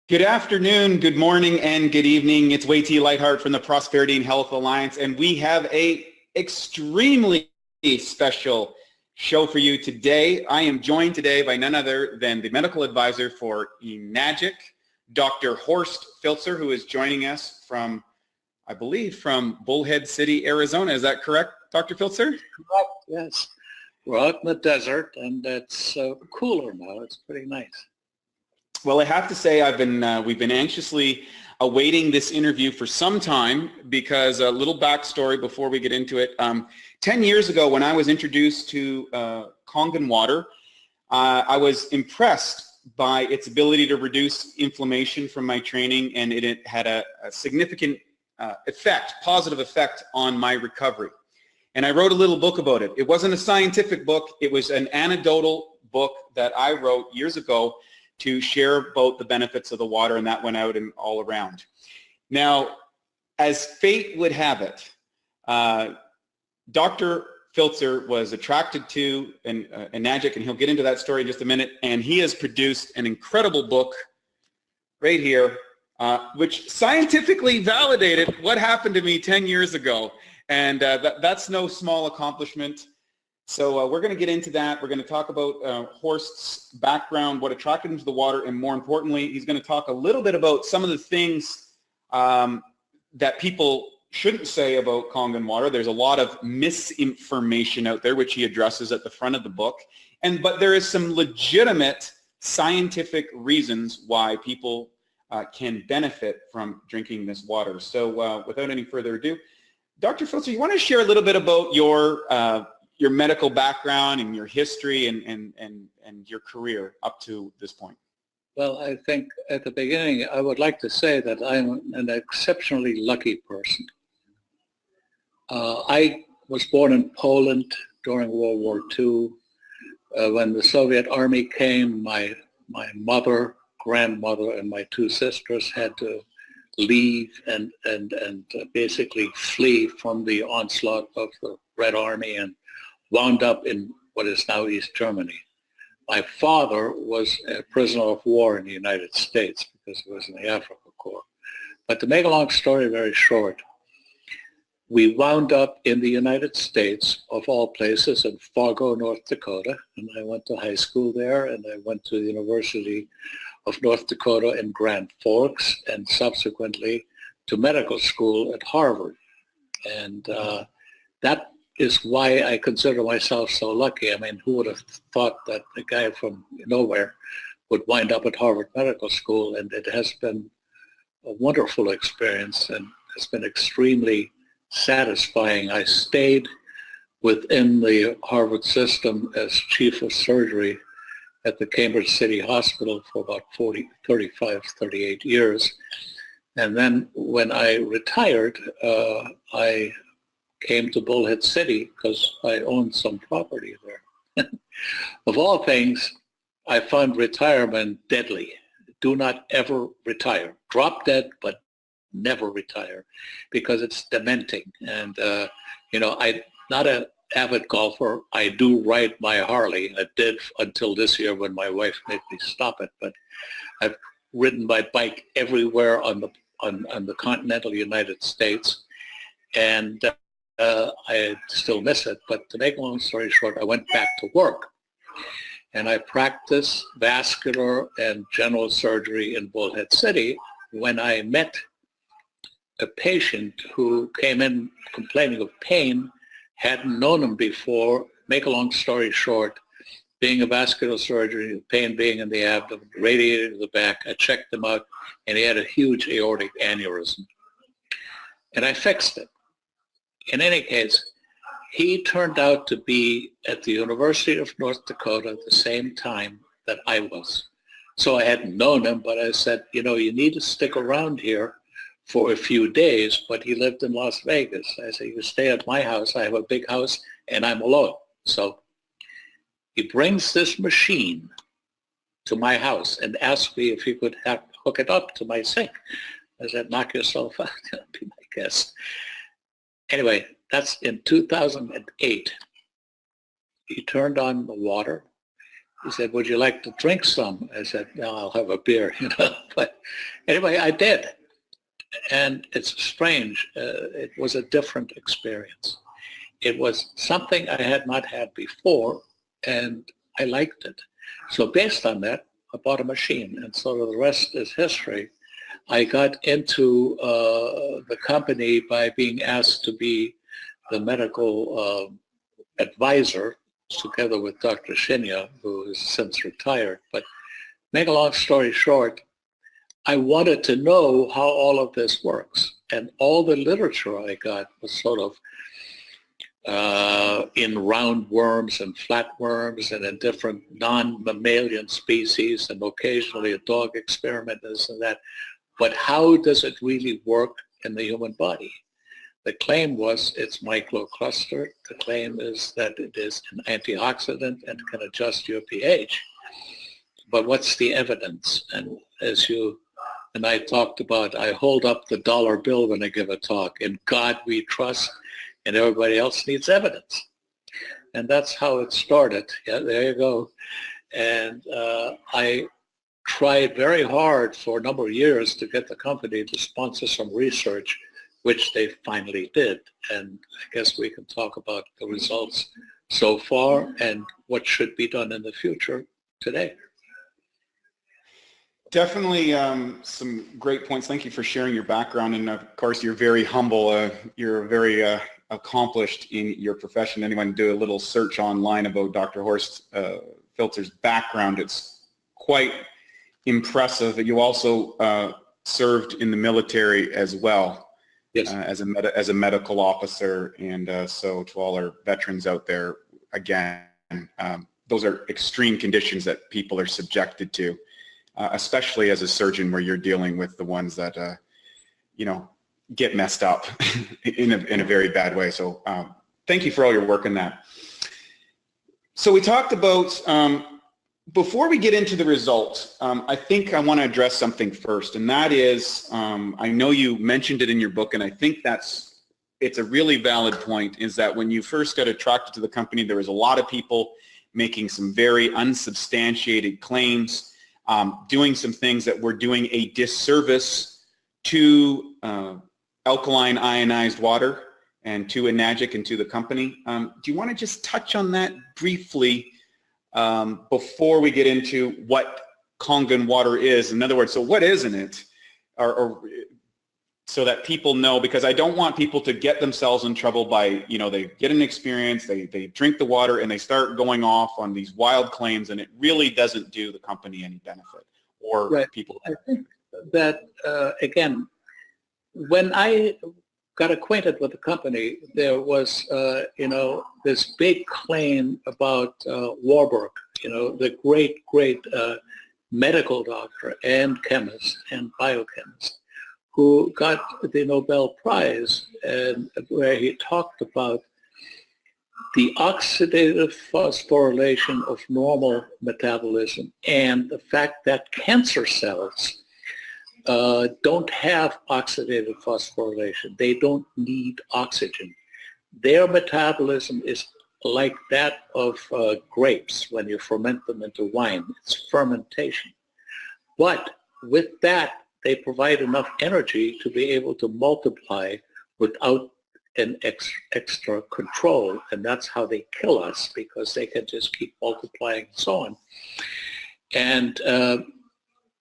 Good afternoon, good morning, and good evening. It's Wei T. Lightheart from the Prosperity and Health Alliance, and we have a extremely special show for you today. I am joined today by none other than the medical advisor for Enagic, Dr. Horst Filtzer, who is joining us from, I believe, from Bullhead City, Arizona. Is that correct, Dr. Filtzer? Correct, yes. We're out in the desert, and it's cooler now. It's pretty nice. Well, I have to say we've been anxiously awaiting this interview for some time because a little backstory before we get into it. 10 years ago when I was introduced to Kangen water, I was impressed by its ability to reduce inflammation from my training, and it had a significant positive effect on my recovery. And I wrote a little book about it. It wasn't a scientific book. It was an anecdotal book that I wrote years ago to share about the benefits of the water, and that went out and all around. Now, as fate would have it, Dr. Filtzer was attracted to Enagic, and he'll get into that story in just a minute, and he has produced an incredible book right here, which scientifically validated what happened to me 10 years ago, and that's no small accomplishment. So we're going to get into that. We're going to talk about Horst's background, what attracted him to the water, and more importantly, he's going to talk a little bit about some of the things that people shouldn't say about Kangen water. There's a lot of misinformation out there, which he addresses at the front of the book. But there is some legitimate scientific reasons why people can benefit from drinking this water. So without any further ado, Dr. Filtzer, you want to share a little bit about your medical background and your history and your career up to this point? Well, I think at the beginning, I would like to say that I'm an exceptionally lucky person. I was born in Poland during World War II. When the Soviet Army came, my mother, grandmother, and my two sisters had to leave and basically flee from the onslaught of the Red Army and wound up in what is now East Germany. My father was a prisoner of war in the United States because he was in the Africa Corps. But to make a long story very short, we wound up in the United States, of all places, in Fargo, North Dakota, and I went to high school there, and I went to the University of North Dakota in Grand Forks, and subsequently to medical school at Harvard. And that is why I consider myself so lucky. I mean, who would have thought that a guy from nowhere would wind up at Harvard Medical School? And it has been a wonderful experience and has been extremely satisfying. I stayed within the Harvard system as chief of surgery at the Cambridge City Hospital for about 38 years. And then when I retired, I came to Bullhead City because I owned some property there. Of all things, I found retirement deadly. Do not ever retire. Drop dead, but never retire because it's dementing. And, I'm not an avid golfer. I do ride my Harley. I did until this year when my wife made me stop it. But I've ridden my bike everywhere on the continental United States. And I still miss it, but to make a long story short, I went back to work and I practiced vascular and general surgery in Bullhead City when I met a patient who came in complaining of pain, hadn't known him before. Make a long story short, being a vascular surgery, pain being in the abdomen, radiated to the back, I checked him out and he had a huge aortic aneurysm. And I fixed it. In any case, he turned out to be at the University of North Dakota at the same time that I was. So I hadn't known him, but I said, you need to stick around here for a few days, but he lived in Las Vegas. I said, you stay at my house. I have a big house and I'm alone. So he brings this machine to my house and asked me if he could hook it up to my sink. I said, knock yourself out, be my guest. Anyway, that's in 2008. He turned on the water. He said, would you like to drink some? I said, no, I'll have a beer, But anyway, I did. And it's strange. It was a different experience. It was something I had not had before, and I liked it. So based on that, I bought a machine, and so the rest is history. I got into the company by being asked to be the medical advisor, together with Dr. Shinya, who has since retired. But make a long story short, I wanted to know how all of this works. And all the literature I got was sort of in roundworms and flatworms and in different non-mammalian species, and occasionally a dog experiment, this and that. But how does it really work in the human body? The claim was it's microcluster. The claim is that it is an antioxidant and can adjust your pH. But what's the evidence? And as you and I talked about, I hold up the dollar bill when I give a talk. In God we trust, and everybody else needs evidence. And that's how it started. Yeah, there you go. And I tried very hard for a number of years to get the company to sponsor some research, which they finally did. And I guess we can talk about the results so far and what should be done in the future today. Definitely some great points. Thank you for sharing your background. And of course, you're very humble. You're very accomplished in your profession. Anyone do a little search online about Dr. Horst Filtzer's background, it's quite impressive. You also served in the military as well. Yes. As a medical officer. And so to all our veterans out there, again, those are extreme conditions that people are subjected to. Especially as a surgeon, where you're dealing with the ones that, get messed up in a very bad way. So thank you for all your work on that. So we talked about, before we get into the results, I think I want to address something first, and that is, I know you mentioned it in your book, and I think it's a really valid point, is that when you first got attracted to the company, there was a lot of people making some very unsubstantiated claims, doing some things that were doing a disservice to alkaline ionized water and to Enagic and to the company. Do you want to just touch on that briefly before we get into what Kangen water is? In other words, so what isn't it? Or so that people know, because I don't want people to get themselves in trouble by, they get an experience, they drink the water, and they start going off on these wild claims, and it really doesn't do the company any benefit or right. people. I think that, again, when I got acquainted with the company, there was, this big claim about Warburg, the great medical doctor and chemist and biochemist, who got the Nobel Prize, and where he talked about the oxidative phosphorylation of normal metabolism and the fact that cancer cells don't have oxidative phosphorylation. They don't need oxygen. Their metabolism is like that of grapes when you ferment them into wine. It's fermentation. But with that, they provide enough energy to be able to multiply without an extra control. And that's how they kill us, because they can just keep multiplying and so on. And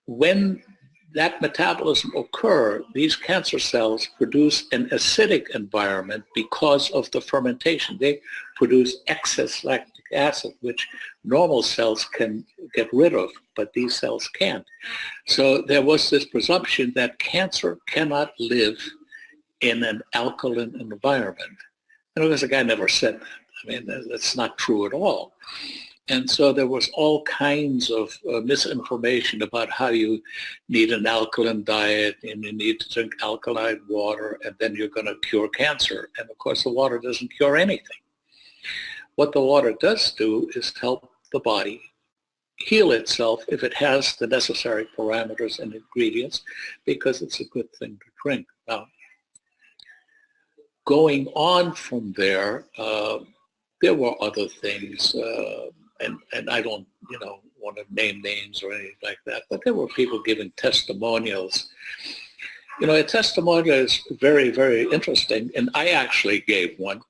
when that metabolism occurs, these cancer cells produce an acidic environment because of the fermentation. They produce excess lactic acid, which normal cells can get rid of, but these cells can't. So there was this presumption that cancer cannot live in an alkaline environment. And of course, the guy never said that. I mean, that's not true at all. And so there was all kinds of misinformation about how you need an alkaline diet and you need to drink alkaline water and then you're going to cure cancer. And of course, the water doesn't cure anything. What the water does do is help the body heal itself if it has the necessary parameters and ingredients, because it's a good thing to drink. Now, going on from there, there were other things, and I don't, want to name names or anything like that, but there were people giving testimonials. You know, a testimonial is very, very interesting, and I actually gave one,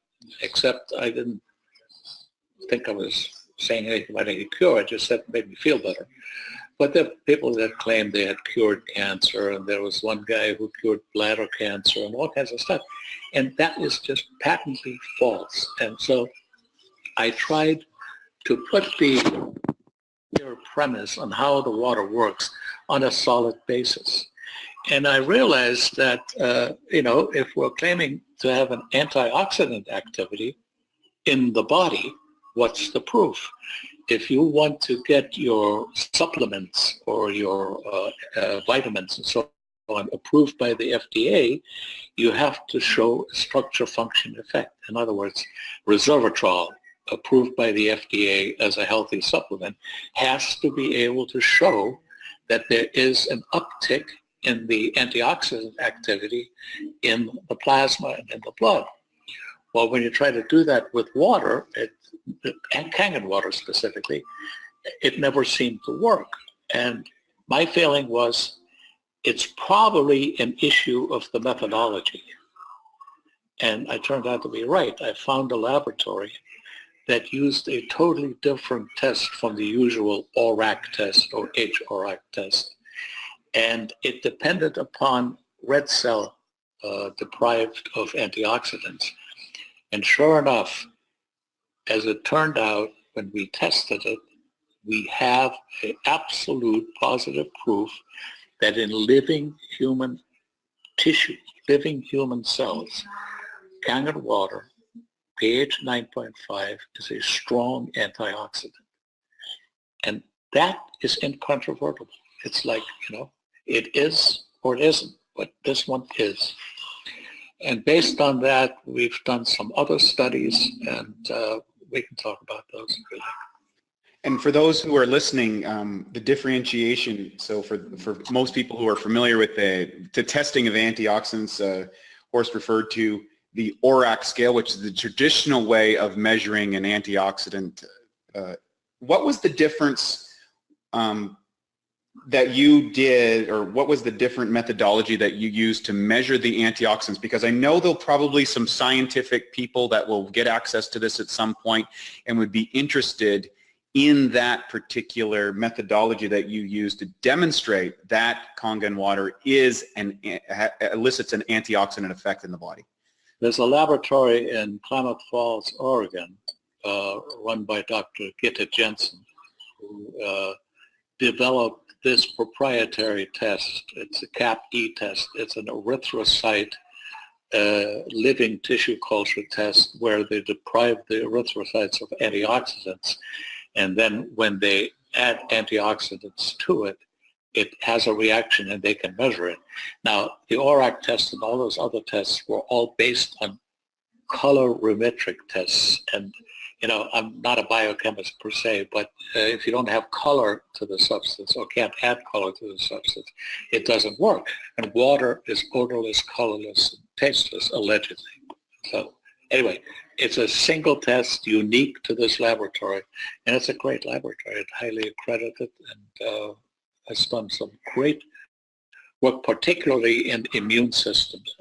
except I didn't think I was saying anything about any cure. I just said it made me feel better. But there are people that claimed they had cured cancer, and there was one guy who cured bladder cancer and all kinds of stuff. And that is just patently false. And so I tried to put your premise on how the water works on a solid basis. And I realized that, if we're claiming to have an antioxidant activity in the body, what's the proof? If you want to get your supplements or your vitamins and so on approved by the FDA, you have to show a structure-function effect. In other words, resveratrol, approved by the FDA as a healthy supplement, has to be able to show that there is an uptick in the antioxidant activity in the plasma and in the blood. Well, when you try to do that with water, and Kangen water specifically, it never seemed to work. And my feeling was it's probably an issue of the methodology. And I turned out to be right. I found a laboratory that used a totally different test from the usual ORAC test or HORAC test. And it depended upon red cell deprived of antioxidants. And sure enough, as it turned out, when we tested it, we have an absolute positive proof that in living human tissue, living human cells, Kangen water, pH 9.5, is a strong antioxidant. And that is incontrovertible. It's like, it is or it isn't, but this one is. And based on that, we've done some other studies, and we can talk about those if you like. And for those who are listening, the differentiation, so for most people who are familiar with the testing of antioxidants, Horst referred to the ORAC scale, which is the traditional way of measuring an antioxidant. What was the difference that you did, or what was the different methodology that you used to measure the antioxidants? Because I know there'll probably some scientific people that will get access to this at some point and would be interested in that particular methodology that you use to demonstrate that Kangen water elicits an antioxidant effect in the body. There's a laboratory in Klamath Falls, Oregon, run by Dr. Gitte Jensen, who developed this proprietary test. It's a CAP-E test. It's an erythrocyte living tissue culture test where they deprive the erythrocytes of antioxidants, and then when they add antioxidants to it, it has a reaction and they can measure it. Now, the ORAC test and all those other tests were all based on colorimetric tests. And, I'm not a biochemist per se, but if you don't have color to the substance or can't add color to the substance, it doesn't work. And water is odorless, colorless, and tasteless, allegedly. So anyway, it's a single test unique to this laboratory, and it's a great laboratory. It's highly accredited, and has done some great work, particularly in immune systems.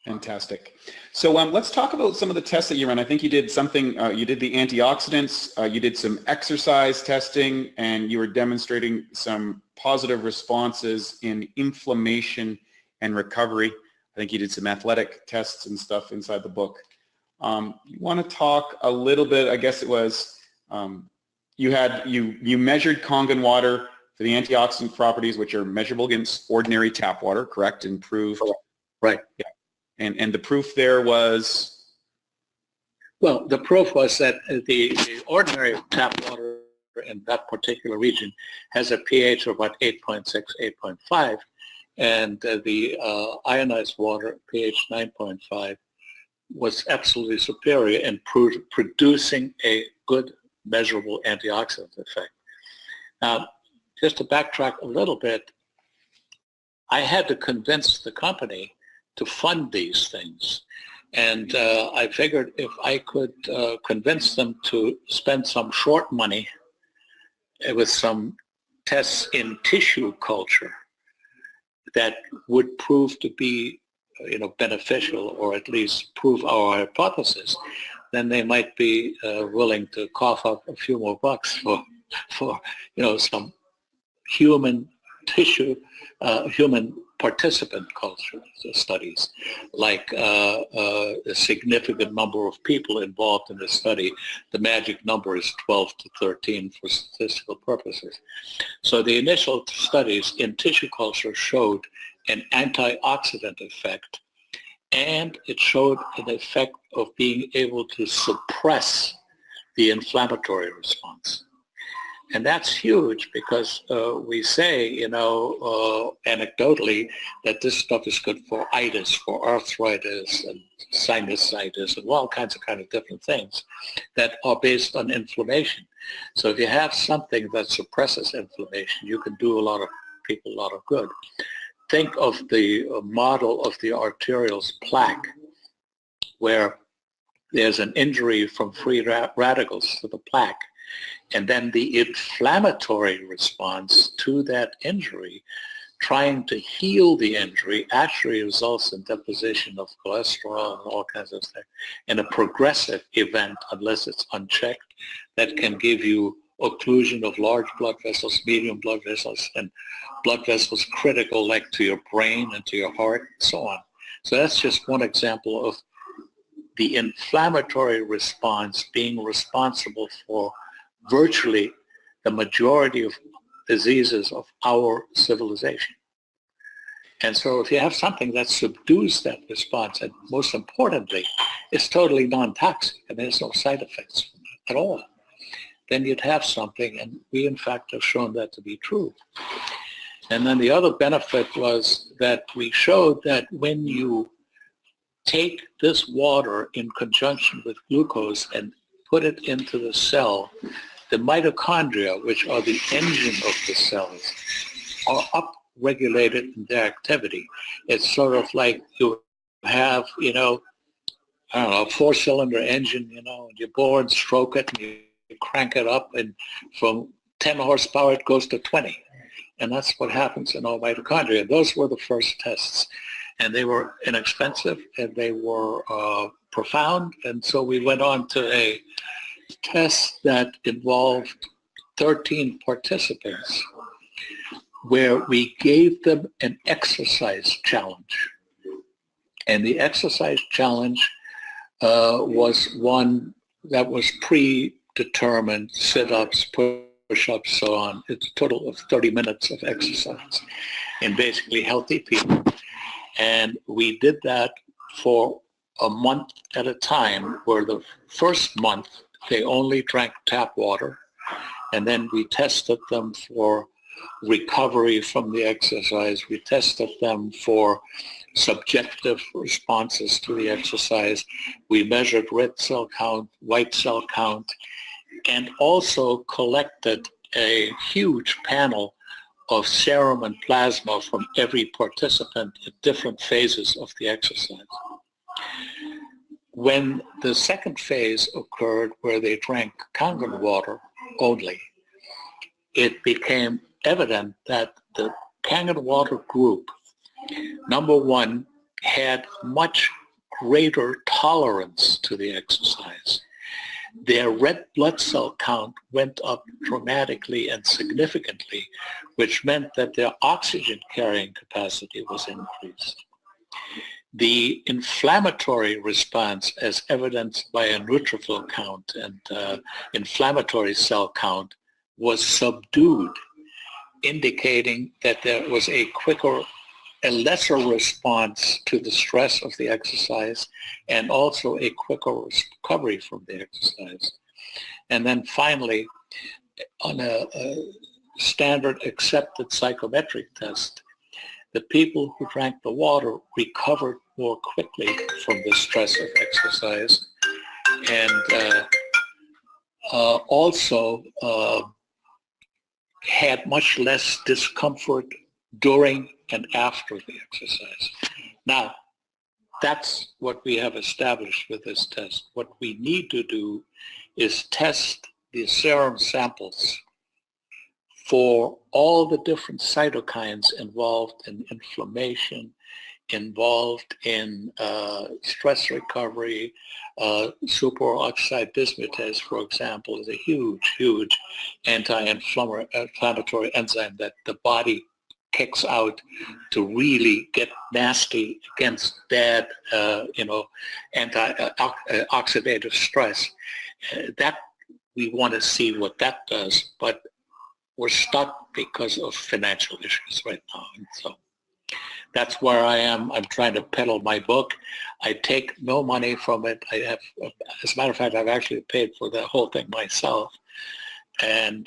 Fantastic. So let's talk about some of the tests that you ran. I think you did something, you did the antioxidants, you did some exercise testing, and you were demonstrating some positive responses in inflammation and recovery. I think you did some athletic tests and stuff inside the book. You want to talk a little bit, I guess it was, you measured Kangen water for the antioxidant properties, which are measurable against ordinary tap water, correct? And proved. Right. Yeah. And the proof there was? Well, the proof was that the ordinary tap water in that particular region has a pH of about 8.6, 8.5, and the ionized water, pH 9.5, was absolutely superior in producing a good measurable antioxidant effect. Now, just to backtrack a little bit, I had to convince the company to fund these things. And I figured if I could convince them to spend some short money with some tests in tissue culture that would prove to be, beneficial, or at least prove our hypothesis, then they might be willing to cough up a few more bucks for some human tissue, human participant culture studies, like a significant number of people involved in the study. The magic number is 12 to 13 for statistical purposes. So the initial studies in tissue culture showed an antioxidant effect, and it showed an effect of being able to suppress the inflammatory response. And that's huge because we say, anecdotally, that this stuff is good for itis, for arthritis, and sinusitis, and all kinds of different things that are based on inflammation. So if you have something that suppresses inflammation, you can do a lot of people a lot of good. Think of the model of the arterial plaque, where there's an injury from free radicals to the plaque, and then the inflammatory response to that injury, trying to heal the injury, actually results in deposition of cholesterol and all kinds of things, and a progressive event, unless it's unchecked, that can give you occlusion of large blood vessels, medium blood vessels, and blood vessels critical, like to your brain and to your heart, and so on. So that's just one example of the inflammatory response being responsible for virtually the majority of diseases of our civilization. And so if you have something that subdues that response, and most importantly, it's totally non-toxic and there's no side effects from it at all, then you'd have something, and we in fact have shown that to be true. And then the other benefit was that we showed that when you take this water in conjunction with glucose and put it into the cell, the mitochondria, which are the engine of the cells, are upregulated in their activity. It's sort of like you have, a four-cylinder engine, and you bore and stroke it, and you crank it up, and from 10 horsepower it goes to 20. And that's what happens in our mitochondria. Those were the first tests. And they were inexpensive, and they were profound. And so we went on to a test that involved 13 participants, where we gave them an exercise challenge. And the exercise challenge was one that was predetermined: sit-ups, push-ups, so on. It's a total of 30 minutes of exercise in basically healthy people. And we did that for a month at a time, where the first month they only drank tap water, and then we tested them for recovery from the exercise. We tested them for subjective responses to the exercise. We measured red cell count, white cell count, and also collected a huge panel of serum and plasma from every participant at different phases of the exercise. When the second phase occurred, where they drank Kangen water only, it became evident that the Kangen water group, number one, had much greater tolerance to the exercise. Their red blood cell count went up dramatically and significantly, which meant that their oxygen carrying capacity was increased. The inflammatory response, as evidenced by a neutrophil count and inflammatory cell count, was subdued, indicating that there was a lesser response to the stress of the exercise, and also a quicker recovery from the exercise. And then finally, on a standard accepted psychometric test, the people who drank the water recovered more quickly from the stress of exercise, and also had much less discomfort during and after the exercise. Now, That's what we have established with this test. What we need to do is test the serum samples for all the different cytokines involved in inflammation, involved in stress recovery. Superoxide dismutase, for example, is a huge anti-inflammatory enzyme that the body kicks out to really get nasty against bad, anti-oxidative stress. That we want to see what that does, but we're stuck because of financial issues right now. And so that's where I am. I'm trying to peddle my book. I take no money from it. I have, as a matter of fact, I've actually paid for the whole thing myself. And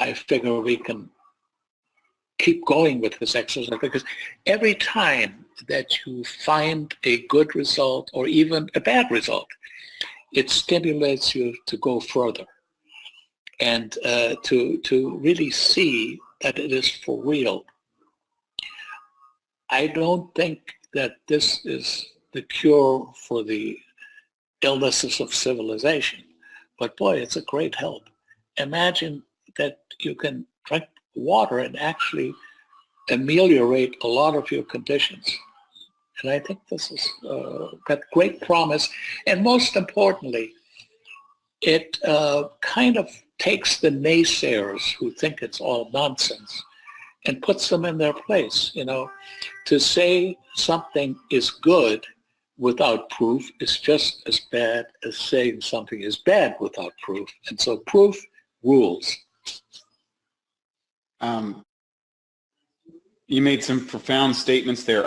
I figure we can keep going with this exercise, because every time that you find a good result or even a bad result, it stimulates you to go further and to really see that it is for real. I don't think that this is the cure for the illnesses of civilization, but boy, it's a great help. Imagine that you can drink water and actually ameliorate a lot of your conditions. And I think this has got great promise. And most importantly, it kind of takes the naysayers who think it's all nonsense and puts them in their place. To say something is good without proof is just as bad as saying something is bad without proof. And so proof rules. You made some profound statements there.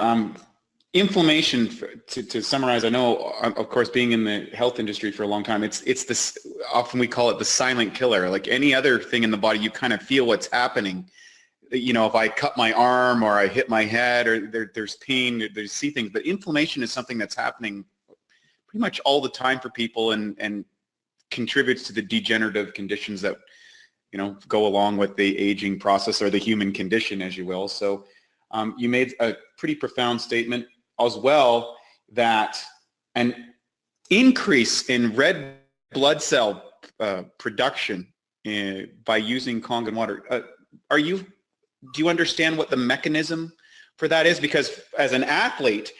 Inflammation, to summarize, I know, of course, being in the health industry for a long time, it's this, often we call it the silent killer. Like any other thing in the body, you kind of feel what's happening. If I cut my arm or I hit my head, or there's pain, there's see things. But inflammation is something that's happening pretty much all the time for people, and contributes to the degenerative conditions that go along with the aging process, or the human condition, as you will. So you made a pretty profound statement as well, that an increase in red blood cell production by using Kangen water. Do you understand what the mechanism for that is? Because as an athlete,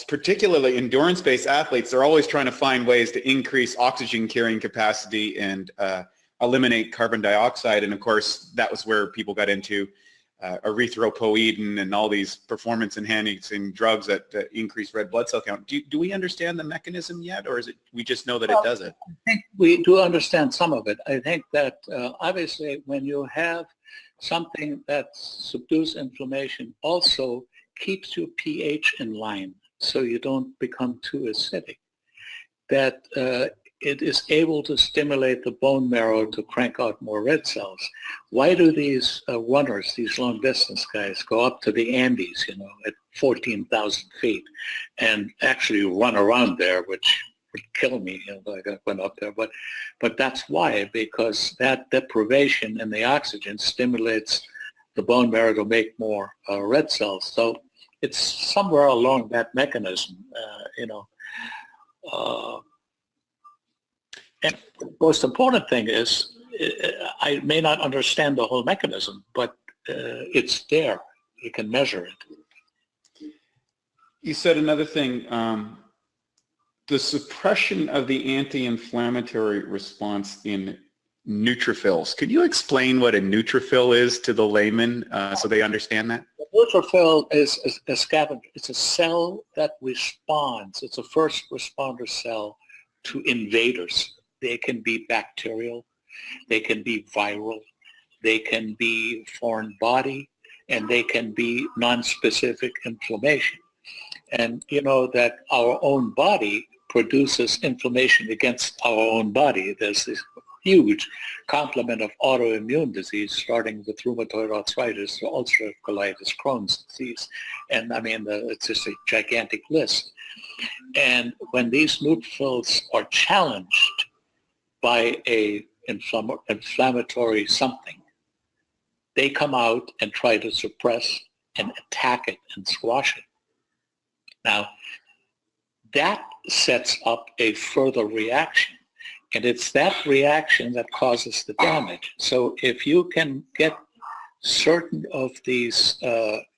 particularly endurance-based athletes, they're always trying to find ways to increase oxygen carrying capacity and eliminate carbon dioxide. And of course, that was where people got into erythropoietin and all these performance-enhancing drugs that increase red blood cell count. Do we understand the mechanism yet, or is it we just know that it does it? I think we do understand some of it. I think that obviously when you have something that subdues inflammation, also keeps your pH in line so you don't become too acidic, that it is able to stimulate the bone marrow to crank out more red cells. Why do these runners, these long distance guys, go up to the Andes, at 14,000 feet and actually run around there, which would kill me if I went up there. But that's why, because that deprivation in the oxygen stimulates the bone marrow to make more red cells. So it's somewhere along that mechanism, and the most important thing is, I may not understand the whole mechanism, but it's there. You can measure it. You said another thing, the suppression of the anti-inflammatory response in neutrophils. Could you explain what a neutrophil is to the layman so they understand that? The neutrophil is a scavenger. It's a cell that responds. It's a first responder cell to invaders. They can be bacterial, they can be viral, they can be foreign body, and they can be non-specific inflammation. And you know that our own body produces inflammation against our own body. There's this huge complement of autoimmune disease, starting with rheumatoid arthritis, ulcerative colitis, Crohn's disease. And I mean, it's just a gigantic list. And when these neutrophils are challenged by a inflammatory something, they come out and try to suppress and attack it and squash it. Now, that sets up a further reaction. And it's that reaction that causes the damage. So if you can get certain of these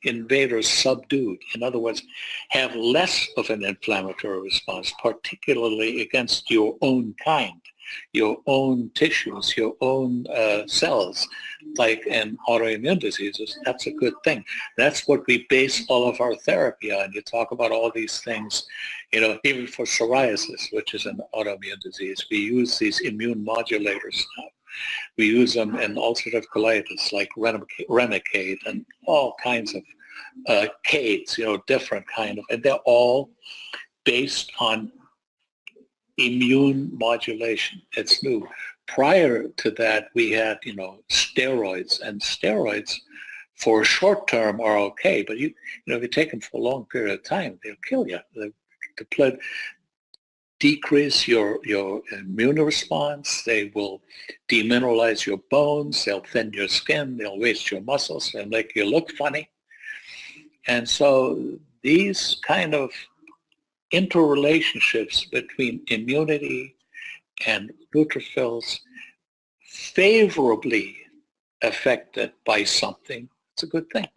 invaders subdued, in other words, have less of an inflammatory response, particularly against your own kind, your own tissues, your own cells, like in autoimmune diseases, that's a good thing. That's what we base all of our therapy on. You talk about all these things, even for psoriasis, which is an autoimmune disease, we use these immune modulators now. We use them in ulcerative colitis, like Remicade and all kinds of CADEs, different kind of, and they're all based on immune modulation. It's new. Prior to that, we had, steroids, and steroids for short term are okay, but if you take them for a long period of time, they'll kill you. They decrease your immune response. They will demineralize your bones. They'll thin your skin. They'll waste your muscles. They'll make you look funny. And so these kind of interrelationships between immunity and neutrophils favorably affected by something, it's a good thing.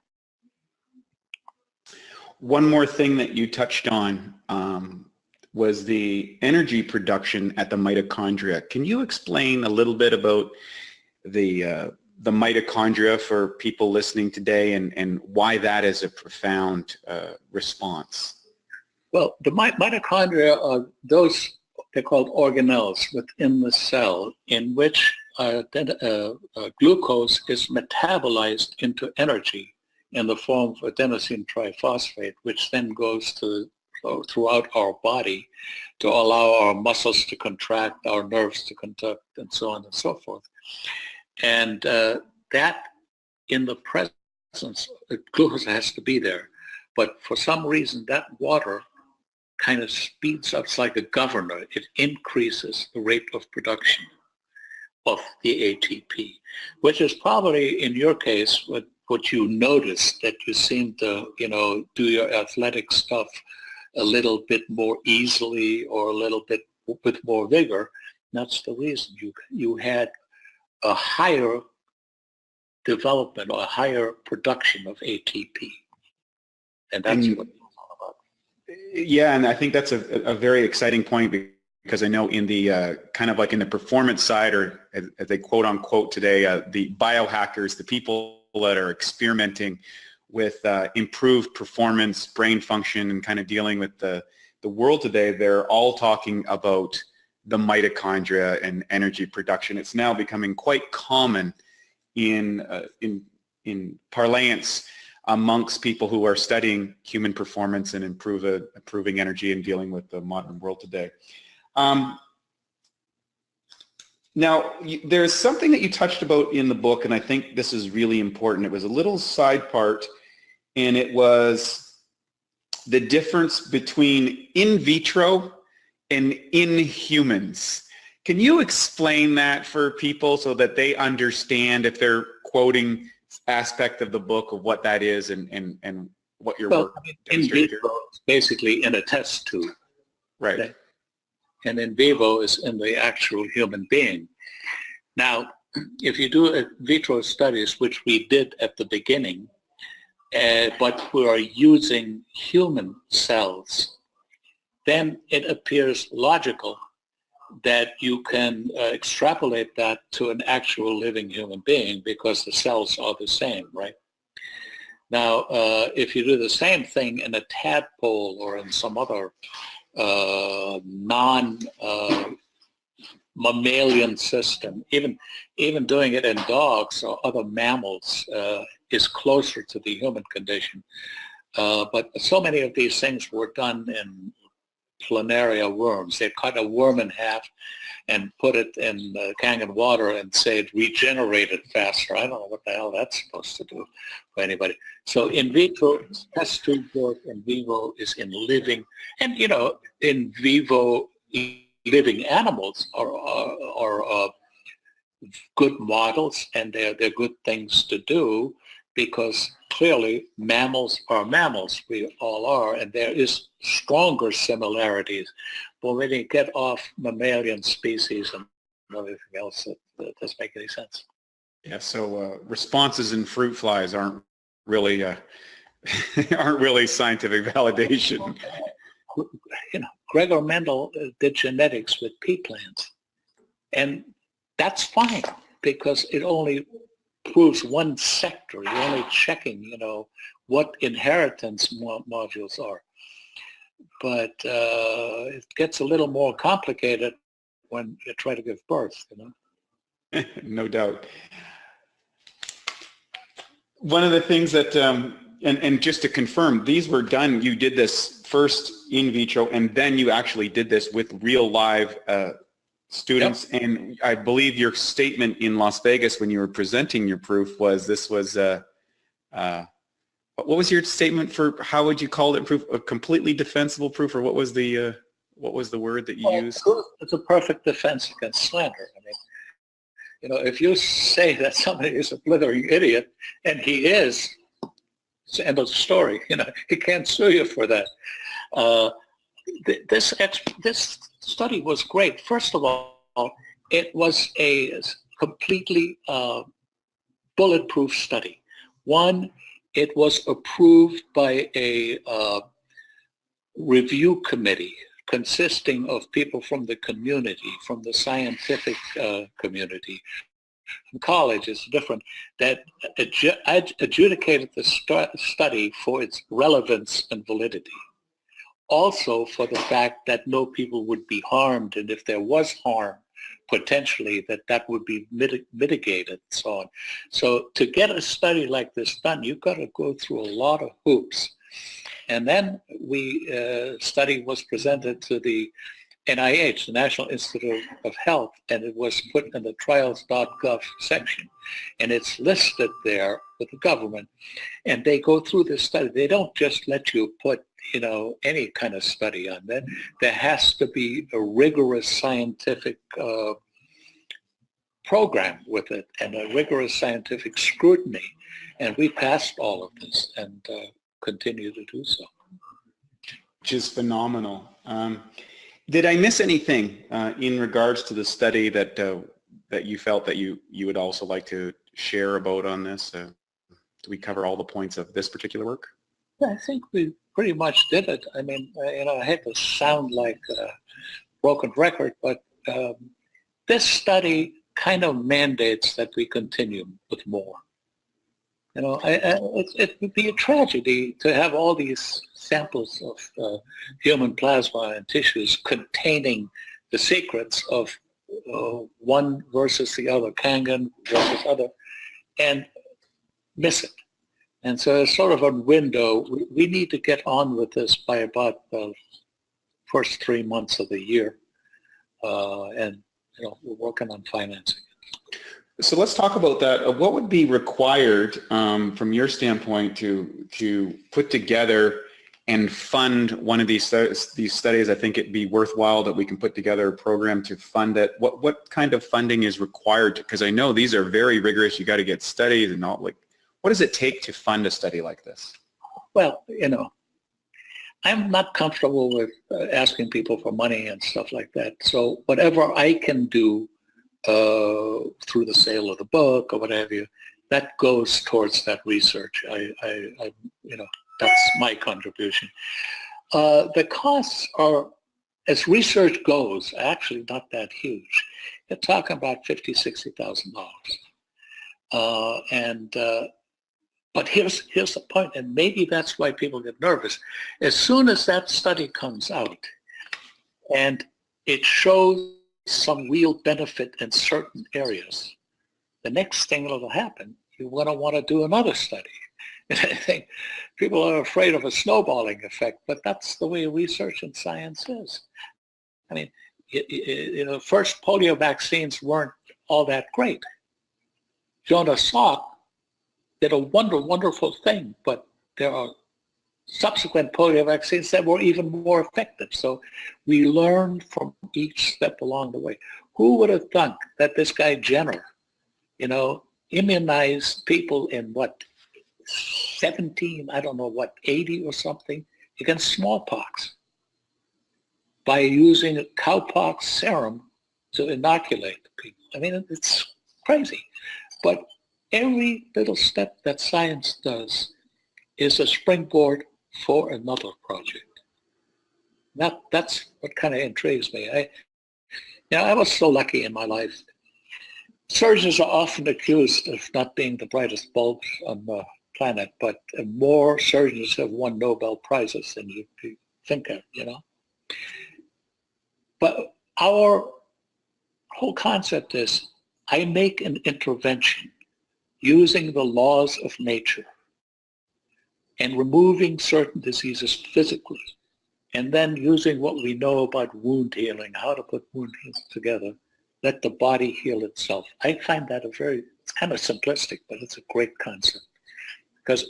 One more thing that you touched on was the energy production at the mitochondria. Can you explain a little bit about the mitochondria for people listening today and why that is a profound response? Well, the mitochondria are those, they're called organelles within the cell in which glucose is metabolized into energy in the form of adenosine triphosphate, which then goes throughout our body to allow our muscles to contract, our nerves to conduct, and so on and so forth. And that, in the presence, glucose has to be there. But for some reason, that water kind of speeds up. It's like a governor. It increases the rate of production of the ATP, which is probably, in your case, what you noticed, that you seem to, do your athletic stuff a little bit more easily or a little bit with more vigor. That's the reason you had a higher development or a higher production of ATP. And that's what it's all about. Yeah, and I think that's a very exciting point, because I know in the kind of like in the performance side, or as they quote unquote today, the biohackers, the people that are experimenting with improved performance, brain function, and kind of dealing with the world today, they're all talking about the mitochondria and energy production. It's now becoming quite common in parlance amongst people who are studying human performance and improving energy and dealing with the modern world today. Now, there's something that you touched about in the book, and I think this is really important. It was a little side part, and it was the difference between in vitro and in humans. Can you explain that for people so that they understand, if they're quoting aspect of the book, of what that is and what your work demonstrates here? In vitro is basically in a test tube. Right. Okay? And in vivo is in the actual human being. Now, if you do in vitro studies, which we did at the beginning, but we are using human cells, then it appears logical that you can extrapolate that to an actual living human being, because the cells are the same, right? Now, if you do the same thing in a tadpole or in some other non-mammalian system, even doing it in dogs or other mammals is closer to the human condition. But so many of these things were done in planaria worms. They cut a worm in half and put it in Kangen water and say it regenerated faster. I don't know what the hell that's supposed to do for anybody. So in vitro, test tube work, in vivo is in living, and in vivo living animals are good models, and they're good things to do. because clearly mammals are mammals. We all are, and there is stronger similarities. But when you get off mammalian species and everything else, it doesn't make any sense. Yeah, so responses in fruit flies aren't really aren't really scientific validation. You know, Gregor Mendel did genetics with pea plants, and that's fine because it only proves one sector. You're only checking, you know, what inheritance modules are. But it gets a little more complicated when you try to give birth, you know. No doubt. One of the things that, and just to confirm, these were done, you did this first in vitro, and then you actually did this with real live students. Yep. And I believe your statement in Las Vegas when you were presenting your proof was this was, what was your statement for, how would you call it proof? A completely defensible proof, or what was the word that you used? It's a perfect defense against slander. I mean, you know, if you say that somebody is a blithering idiot, and he is, it's the end of the story. You know, he can't sue you for that. This study was great. First of all, it was a completely bulletproof study. One, it was approved by a review committee consisting of people from the community, from the scientific community, from colleges, different, that adjudicated the study for its relevance and validity. Also for the fact that no people would be harmed, and if there was harm, potentially that would be mitigated and so on. So to get a study like this done, you've got to go through a lot of hoops. And then study was presented to the NIH, the National Institute of Health, and it was put in the trials.gov section. And it's listed there with the government. And they go through this study. They don't just let you put, you know, any kind of study on that. There has to be a rigorous scientific program with it and a rigorous scientific scrutiny. And we passed all of this and continue to do so. Which is phenomenal. Did I miss anything in regards to the study that you felt that you would also like to share about on this? Do we cover all the points of this particular work? Yeah, I think we pretty much did it. I mean, you know, I hate to sound like a broken record, but this study kind of mandates that we continue with more. You know, it would be a tragedy to have all these samples of human plasma and tissues containing the secrets of one versus the other, Kangen versus other, and miss it. And so it's sort of a window. We need to get on with this by about the first 3 months of the year. And, you know, we're working on financing. So let's talk about that. What would be required from your standpoint to put together and fund one of these studies? I think it'd be worthwhile that we can put together a program to fund it. What kind of funding is required? Because I know these are very rigorous. You got to get studies and all. Like, what does it take to fund a study like this? Well, you know, I'm not comfortable with asking people for money and stuff like that. So whatever I can do through the sale of the book or what have you, that goes towards that research. I you know, that's my contribution. The costs are, as research goes, actually not that huge. You're talking about $50,000, $60,000. But here's the point, and maybe that's why people get nervous. As soon as that study comes out and it shows some real benefit in certain areas, the next thing that will happen, you're going to want to do another study. And I think people are afraid of a snowballing effect, but that's the way research and science is. I mean, you know, first polio vaccines weren't all that great. Jonas Salk did a wonderful thing, but there are subsequent polio vaccines that were even more effective. So we learned from each step along the way. Who would have thought that this guy Jenner, you know, immunized people in what, 17, I don't know what, 80 or something, against smallpox by using a cowpox serum to inoculate the people. I mean, it's crazy. But every little step that science does is a springboard for another project. That's what kind of intrigues me. I was so lucky in my life. Surgeons are often accused of not being the brightest bulbs on the planet, but more surgeons have won Nobel Prizes than you think of, But our whole concept is, I make an intervention using the laws of nature and removing certain diseases physically, and then using what we know about wound healing, how to put wound heals together, let the body heal itself. I find that it's kind of simplistic, but it's a great concept. Because,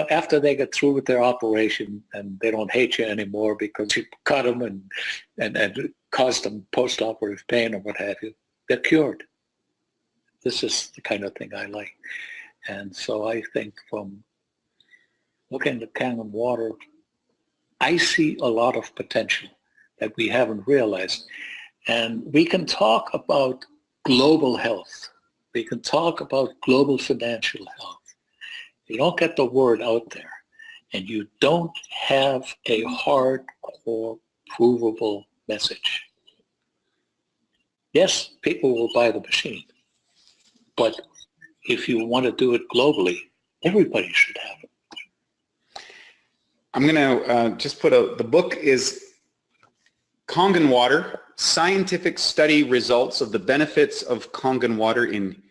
after they get through with their operation and they don't hate you anymore because you cut them and caused them post-operative pain or what have you, they're cured. This is the kind of thing I like. And so I think from looking at Kangen water, I see a lot of potential that we haven't realized. And we can talk about global health. We can talk about global financial health. You don't get the word out there, and you don't have a hardcore, provable message. Yes, people will buy the machine, but if you want to do it globally, everybody should have it. I'm going to just put the book is Kangen Water, Scientific Study Results of the Benefits of Kangen Water in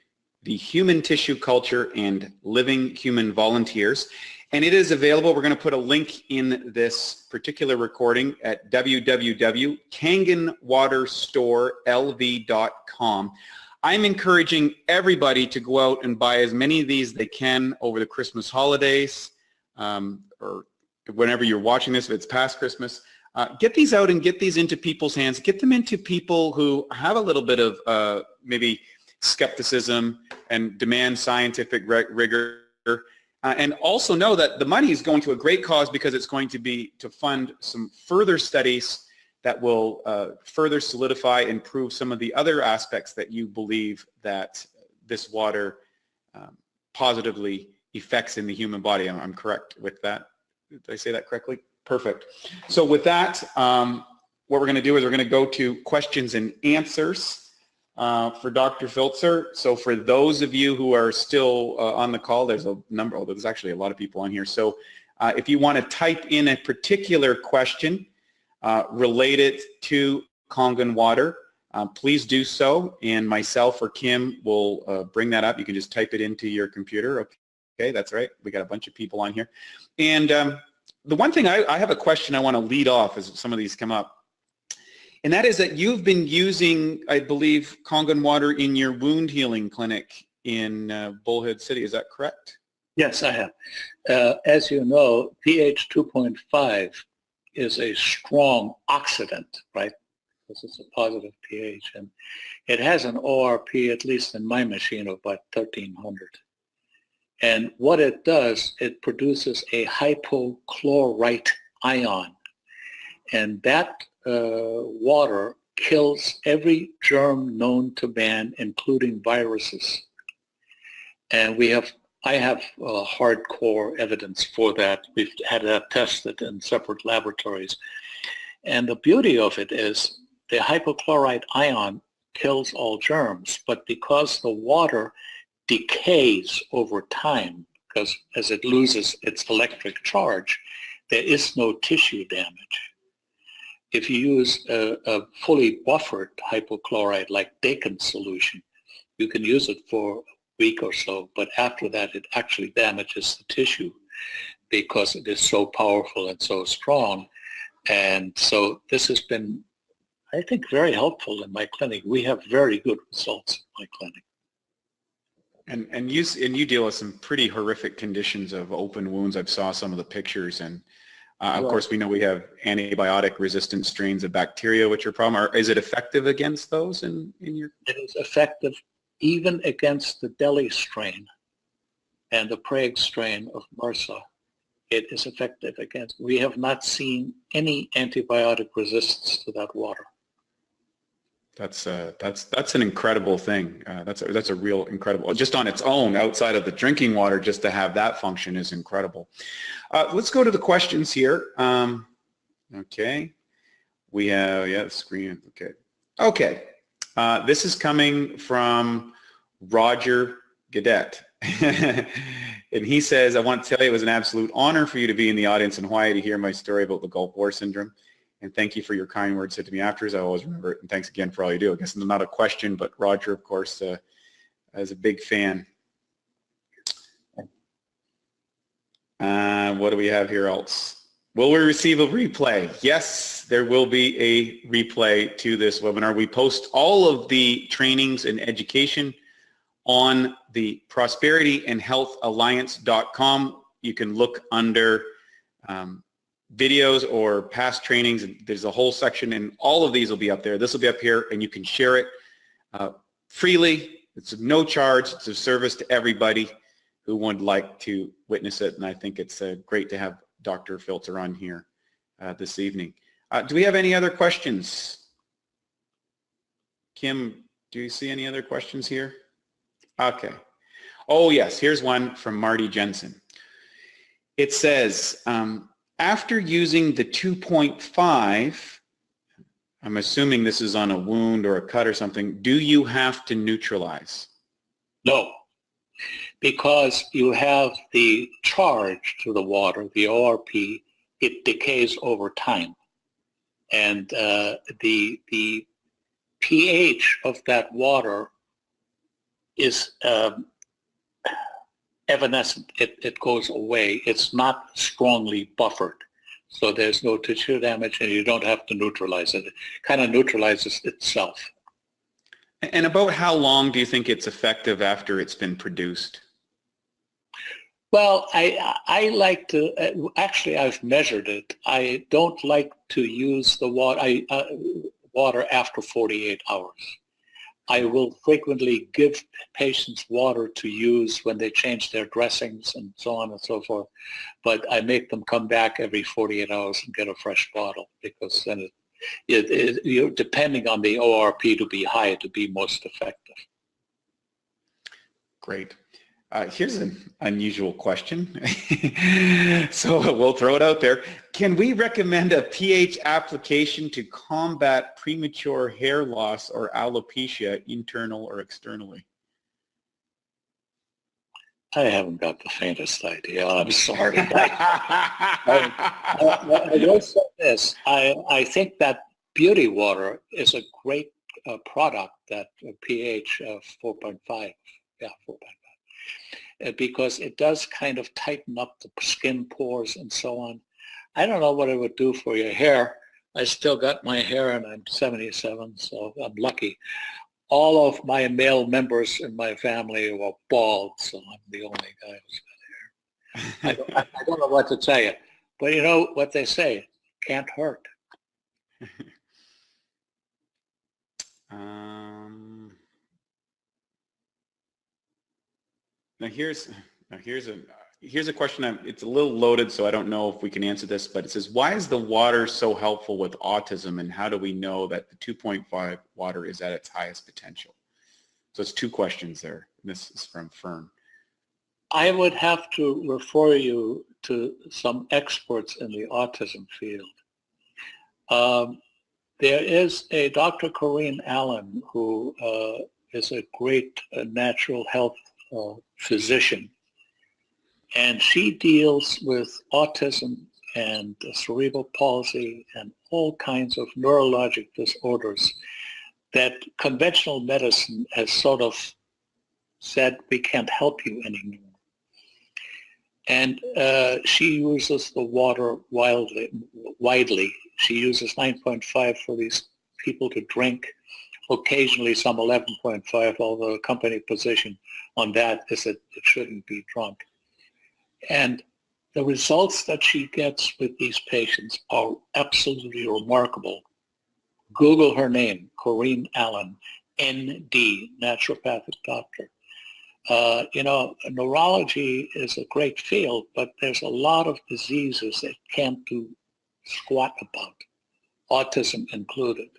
the Human Tissue Culture and Living Human Volunteers. And it is available. We're going to put a link in this particular recording at www.kangenwaterstorelv.com. I'm encouraging everybody to go out and buy as many of these they can over the Christmas holidays, or whenever you're watching this, if it's past Christmas. Get these out and get these into people's hands. Get them into people who have a little bit of maybe skepticism and demand scientific rigor. And also know that the money is going to a great cause because it's going to be to fund some further studies that will further solidify and prove some of the other aspects that you believe that this water positively affects in the human body. I'm correct with that? Did I say that correctly? Perfect. So with that, what we're going to do is we're going to go to questions and answers for Dr. Filtzer. So for those of you who are still on the call, there's a number, there's actually a lot of people on here. So if you want to type in a particular question related to Kangen water, please do so, and myself or Kim will bring that up. You can just type it into your computer. Okay, that's right. We got a bunch of people on here. And the one thing I have a question I want to lead off as some of these come up. And that is that you've been using, I believe, Kangen water in your wound healing clinic in Bullhead City. Is that correct? Yes, I have. As you know, pH 2.5 is a strong oxidant, right? This is a positive pH. And it has an ORP, at least in my machine, of about 1300. And what it does, it produces a hypochlorite ion. And that water kills every germ known to man, including viruses. And I have hardcore evidence for that. We've had that tested in separate laboratories. And the beauty of it is the hypochlorite ion kills all germs, but because the water decays over time, because as it loses its electric charge, there is no tissue damage. If you use a fully buffered hypochlorite like Dakin solution, you can use it for a week or so, but after that it actually damages the tissue because it is so powerful and so strong. And so this has been, I think, very helpful in my clinic. We have very good results in my clinic. And you deal with some pretty horrific conditions of open wounds. I've saw some of the pictures, and of course we know we have antibiotic resistant strains of bacteria which are a problem. Is it effective against those in your? It is effective even against the Delhi strain. and the Prague strain of MRSA, it is effective against. We have not seen any antibiotic resistance to that water. That's an incredible thing. That's a real incredible. Just on its own, outside of the drinking water, just to have that function is incredible. Let's go to the questions here. Okay, we have the screen. Okay. This is coming from Roger Gadet. And he says, I want to tell you it was an absolute honor for you to be in the audience in Hawaii to hear my story about the Gulf War syndrome. And thank you for your kind words said to me afterwards. I always remember it. And thanks again for all you do. I guess not a question, but Roger, of course, is a big fan. What do we have here else? Will we receive a replay? Yes, there will be a replay to this webinar. We post all of the trainings and education on the prosperityandhealthalliance.com. You can look under videos or past trainings. There's a whole section, and all of these will be up there. This will be up here, and you can share it freely. It's of no charge. It's a service to everybody who would like to witness it, and I think it's great to have Dr. Filtzer on here this evening. Do we have any other questions? Kim, do you see any other questions here? Okay. Oh, yes. Here's one from Marty Jensen. It says, after using the 2.5, I'm assuming this is on a wound or a cut or something, do you have to neutralize? No, because you have the charge to the water, the ORP, it decays over time. And the pH of that water is evanescent. It goes away. It's not strongly buffered. So there's no tissue damage, and you don't have to neutralize it. It kind of neutralizes itself. And about how long do you think it's effective after it's been produced? Well, I like to, actually I've measured it. I don't like to use the water after 48 hours. I will frequently give patients water to use when they change their dressings and so on and so forth, but I make them come back every 48 hours and get a fresh bottle, because then you're depending on the ORP to be high to be most effective. Great. Here's an unusual question. So we'll throw it out there. Can we recommend a pH application to combat premature hair loss or alopecia, internal or externally? I haven't got the faintest idea. I'm sorry. I will say this. I think that beauty water is a great product, that pH of 4.5. Yeah, 4.5. Because it does kind of tighten up the skin pores and so on. I don't know what it would do for your hair. I still got my hair, and I'm 77, so I'm lucky. All of my male members in my family were bald, so I'm the only guy who's got hair. I don't know what to tell you, but you know what they say, can't hurt. Now here's a question. It's a little loaded, so I don't know if we can answer this, but it says, why is the water so helpful with autism, and how do we know that the 2.5 water is at its highest potential? So it's two questions there. This is from Fern. I would have to refer you to some experts in the autism field. There is a Dr. Corinne Allen, who is a great natural health physician, and she deals with autism and cerebral palsy and all kinds of neurologic disorders that conventional medicine has sort of said we can't help you anymore. And she uses the water widely. She uses 9.5 for these people to drink, occasionally some 11.5, although the company position on that is that it shouldn't be drunk. And the results that she gets with these patients are absolutely remarkable. Google her name, Corinne Allen, ND, naturopathic doctor. Neurology is a great field, but there's a lot of diseases that can't do squat about, autism included.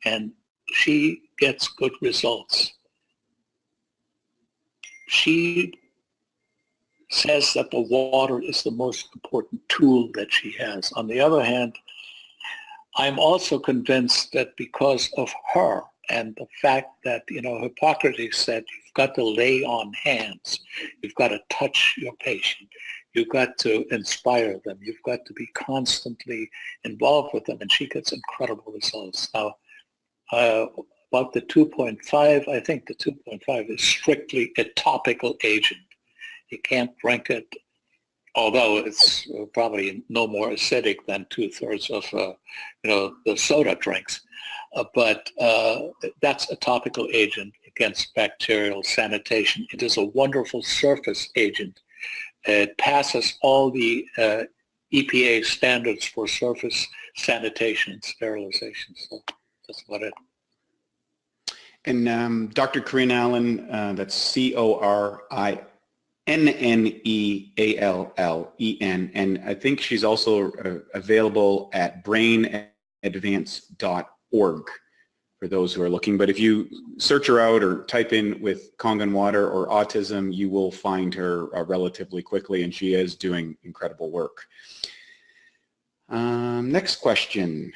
And she gets good results. She says that the water is the most important tool that she has. On the other hand, I'm also convinced that because of her and the fact that, Hippocrates said you've got to lay on hands, you've got to touch your patient, you've got to inspire them, you've got to be constantly involved with them, and she gets incredible results. Now, about the 2.5, I think the 2.5 is strictly a topical agent. You can't drink it, although it's probably no more acidic than 2/3 of, the soda drinks. But that's a topical agent against bacterial sanitation. It is a wonderful surface agent. It passes all the EPA standards for surface sanitation and sterilization. So that's about it. And Dr. Corinne Allen, that's CORINNEALLEN, and I think she's also available at brainadvance.org for those who are looking. But if you search her out or type in with Kangen water or autism, you will find her relatively quickly, and she is doing incredible work. Next question.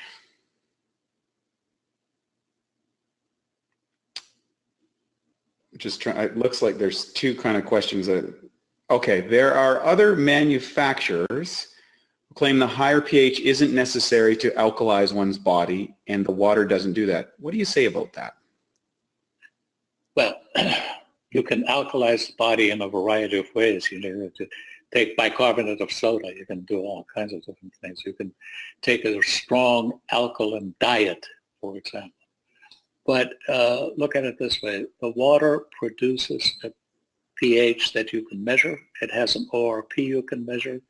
Just trying, it looks like there's two kind of questions. Okay, there are other manufacturers who claim the higher pH isn't necessary to alkalize one's body and the water doesn't do that. What do you say about that? Well, you can alkalize the body in a variety of ways. You know, to take bicarbonate of soda, you can do all kinds of different things. You can take a strong alkaline diet, for example. But look at it this way. The water produces a pH that you can measure. It has an ORP you can measure.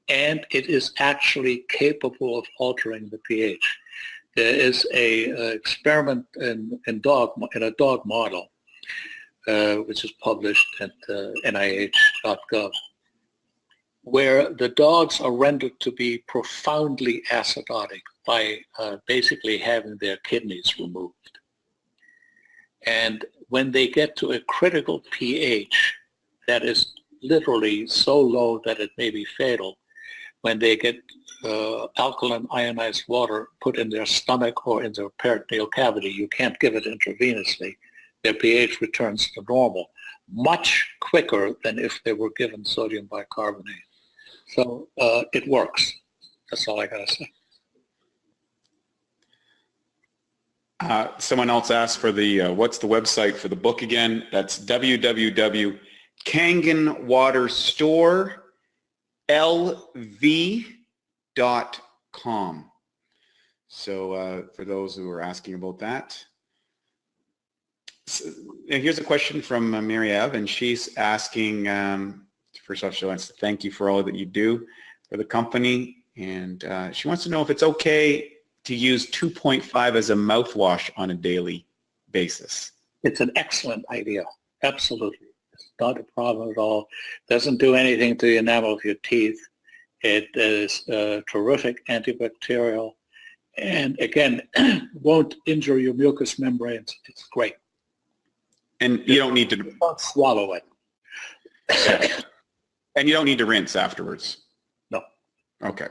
And it is actually capable of altering the pH. There is a experiment in a dog model, which is published at NIH.gov, where the dogs are rendered to be profoundly acidotic by basically having their kidneys removed. And when they get to a critical pH that is literally so low that it may be fatal, when they get alkaline ionized water put in their stomach or in their peritoneal cavity, you can't give it intravenously, their pH returns to normal much quicker than if they were given sodium bicarbonate. So it works. That's all I got to say. Someone else asked for the, what's the website for the book again? That's www.kangenwaterstorelv.com. So for those who are asking about that. So, here's a question from Mary Eve, and she's asking, first off, she wants to thank you for all that you do for the company, and she wants to know if it's okay to use 2.5 as a mouthwash on a daily basis. It's an excellent idea. Absolutely. It's not a problem at all. Doesn't do anything to the enamel of your teeth. It is terrific antibacterial. And again, won't injure your mucous membranes. It's great. And you don't need to don't swallow it. And you don't need to rinse afterwards. No. Okay.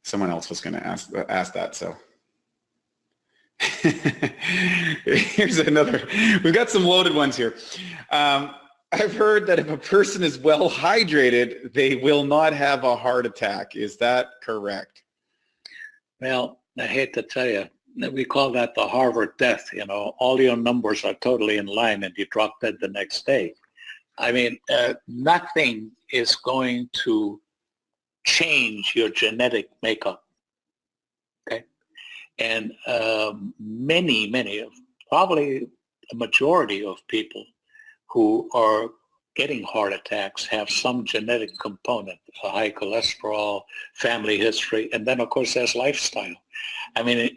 Someone else was going to ask that, so. Here's another. We've got some loaded ones here. I've heard that if a person is well hydrated, they will not have a heart attack. Is that correct? Well, I hate to tell you, we call that the Harvard death. You know, all your numbers are totally in line and you drop dead the next day. I mean, nothing is going to change your genetic makeup, okay? And many, probably a majority of people who are getting heart attacks have some genetic component, high cholesterol, family history, and then of course there's lifestyle. I mean,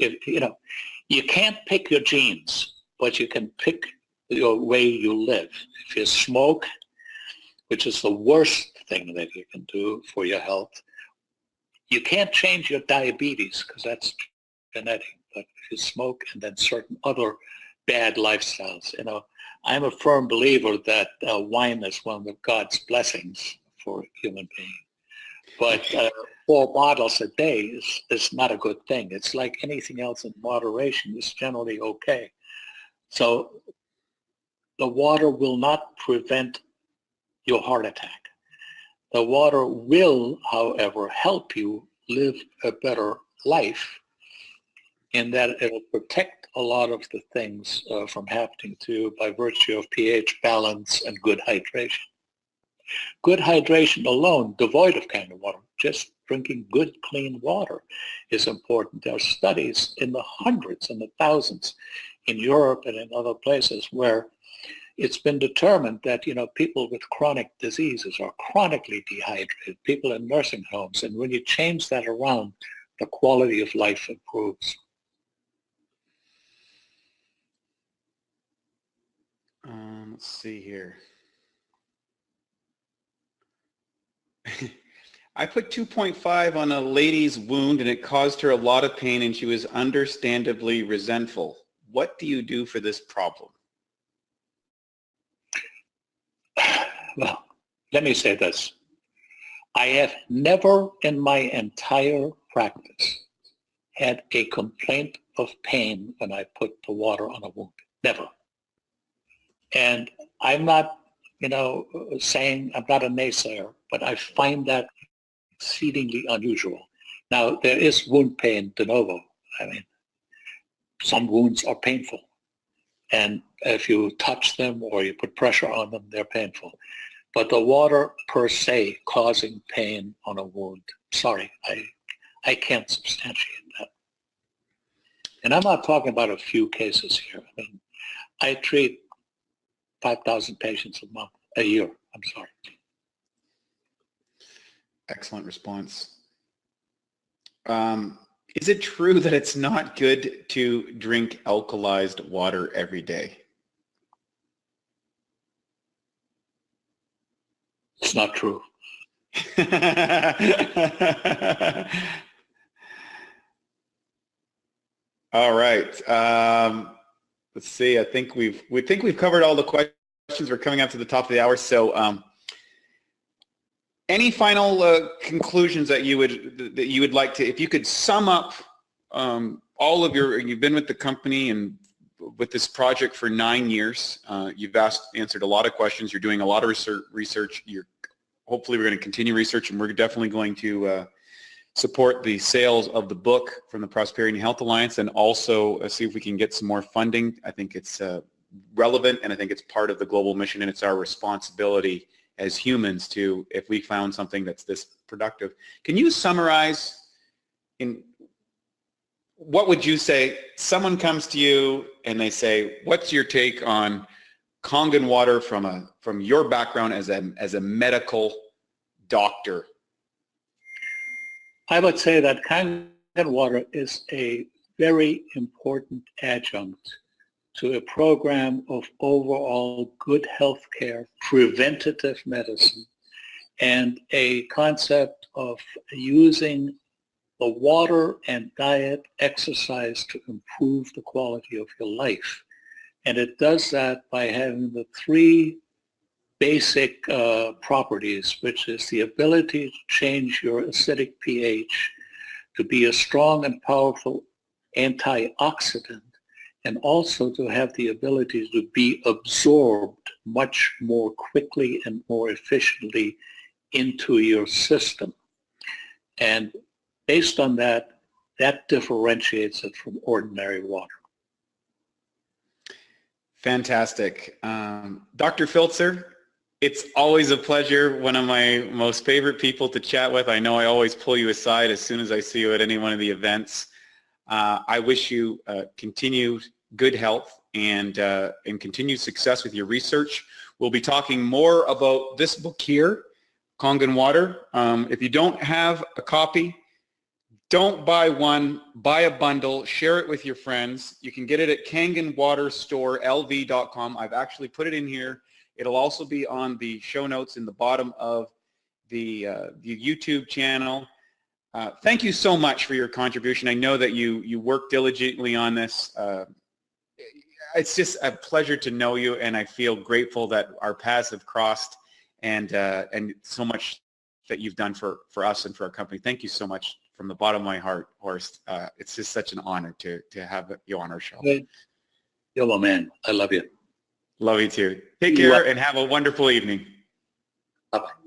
you can't pick your genes, but you can pick your way you live. If you smoke, which is the worst thing that you can do for your health, you can't change your diabetes because that's genetic. But if you smoke and then certain other bad lifestyles, I'm a firm believer that wine is one of God's blessings for a human being. But 4 bottles a day is not a good thing. It's like anything else in moderation. It's generally okay. So the water will not prevent your heart attack. The water will, however, help you live a better life in that it will protect a lot of the things from happening to you by virtue of pH balance and good hydration. Good hydration alone, devoid of Kangen water, just drinking good, clean water is important. There are studies in the hundreds and the thousands in Europe and in other places where it's been determined that, people with chronic diseases are chronically dehydrated, people in nursing homes, and when you change that around, the quality of life improves. Let's see here. I put 2.5 on a lady's wound and it caused her a lot of pain and she was understandably resentful. What do you do for this problem? Well, let me say this. I have never in my entire practice had a complaint of pain when I put the water on a wound. Never. And I'm not, saying I'm not a naysayer, but I find that exceedingly unusual. Now, there is wound pain de novo. I mean, some wounds are painful. And if you touch them or you put pressure on them, they're painful. But the water per se causing pain on a wound, sorry, I can't substantiate that. And I'm not talking about a few cases here. I mean, I treat 5,000 patients a year. I'm sorry. Excellent response. Is it true that it's not good to drink alkalized water every day? It's not true. All right. Let's see. I think we've covered all the questions. We're coming up to the top of the hour. So, any final conclusions that you would like to, if you could sum up all of you've been with the company and with this project for 9 years. You've answered a lot of questions. You're doing a lot of research. Hopefully we're going to continue research, and we're definitely going to support the sales of the book from the Prosperity and Health Alliance, and also see if we can get some more funding. I think it's relevant, and I think it's part of the global mission, and it's our responsibility as humans to, if we found something that's this productive. Can you summarize what would you say? Someone comes to you and they say, what's your take on Kangen water from your background as a medical doctor? I would say that Kangen water is a very important adjunct to a program of overall good health care, preventative medicine, and a concept of using the water and diet, exercise to improve the quality of your life. And it does that by having the 3 basic properties, which is the ability to change your acidic pH to be a strong and powerful antioxidant, and also to have the ability to be absorbed much more quickly and more efficiently into your system. And based on that differentiates it from ordinary water. Fantastic. Dr. Filtzer, it's always a pleasure. One of my most favorite people to chat with. I know I always pull you aside as soon as I see you at any one of the events. I wish you continued good health and continued success with your research. We'll be talking more about this book here, Kangen Water. If you don't have a copy, don't buy one, buy a bundle, share it with your friends. You can get it at kangenwaterstorelv.com. I've actually put it in here. It'll also be on the show notes in the bottom of the YouTube channel. Thank you so much for your contribution. I know that you work diligently on this. It's just a pleasure to know you, and I feel grateful that our paths have crossed, and so much that you've done for us and for our company. Thank you so much from the bottom of my heart, Horst. It's just such an honor to have you on our show. You're my man. I love you. Love you too. Take care and have a wonderful evening. Bye-bye.